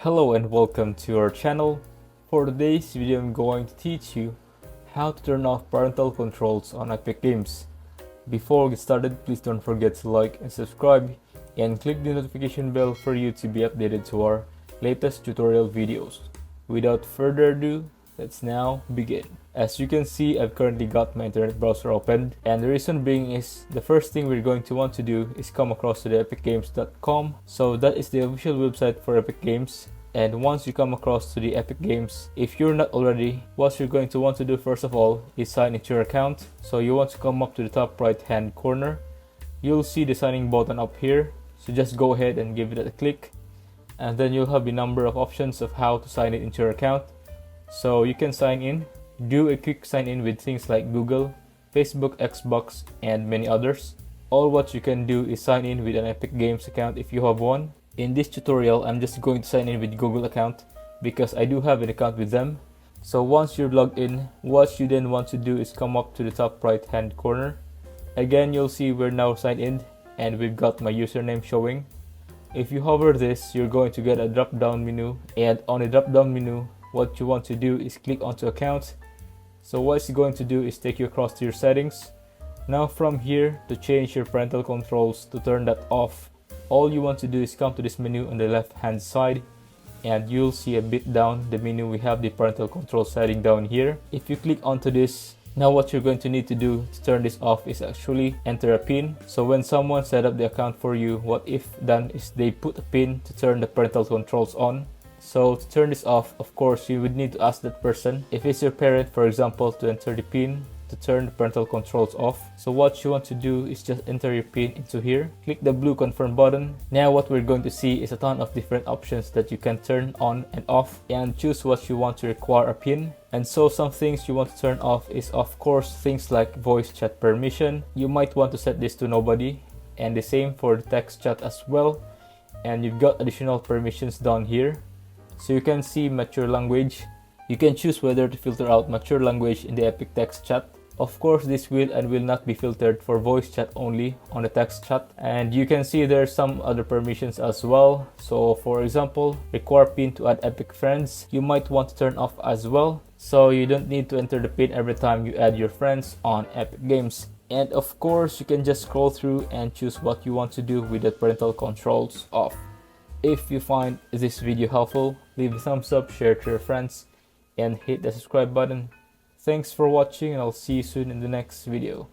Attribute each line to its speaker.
Speaker 1: Hello and welcome to our channel. For today's video, I'm going to teach you how to turn off parental controls on Epic Games. Before we get started, please don't forget to like and subscribe and click the notification bell for you to be updated to our latest tutorial videos. Without further ado, let's now begin. As you can see, I've currently got my internet browser opened, and the reason being is the first thing we're going to want to do is come across to the epicgames.com. So that is the official website for Epic Games. And once you come across to the Epic Games, if you're not already, what you're going to want to do first of all is sign into your account. So you want to come up to the top right hand corner. You'll see the signing button up here. So just go ahead and give it a click. And then you'll have a number of options of how to sign it into your account. So you can sign in, do a quick sign in with things like Google, Facebook, Xbox, and many others. All what you can do is sign in with an Epic Games account if you have one. In this tutorial, I'm just going to sign in with Google account because I do have an account with them. So once you're logged in, what you then want to do is come up to the top right hand corner. Again, you'll see we're now signed in and we've got my username showing. If you hover this, you're going to get a drop down menu, and on the drop down menu, what you want to do is click onto account. So what it's going to do is take you across to your settings. Now from here, to change your parental controls to turn that off, all you want to do is come to this menu on the left hand side, and you'll see a bit down the menu we have the parental control setting down here. If you click onto this, now what you're going to need to do to turn this off is actually enter a pin. So when someone set up the account for you, what if done is they put a pin to turn the parental controls on. So to turn this off, of course, you would need to ask that person, if it's your parent for example, to enter the pin to turn the parental controls off. So what you want to do is just enter your pin into here, click the blue confirm button. Now what we're going to see is a ton of different options that you can turn on and off, and choose what you want to require a pin. And so some things you want to turn off is of course things like voice chat permission. You might want to set this to nobody, and the same for the text chat as well. And you've got additional permissions down here. So you can see mature language. You can choose whether to filter out mature language in the Epic text chat. Of course, this will and will not be filtered for voice chat only on the text chat. And you can see there's some other permissions as well. So for example, require pin to add Epic friends, you might want to turn off as well. So you don't need to enter the pin every time you add your friends on Epic Games. And of course, you can just scroll through and choose what you want to do with the parental controls off. If you find this video helpful, leave a thumbs up, share it to your friends, and hit the subscribe button. Thanks for watching, and I'll see you soon in the next video.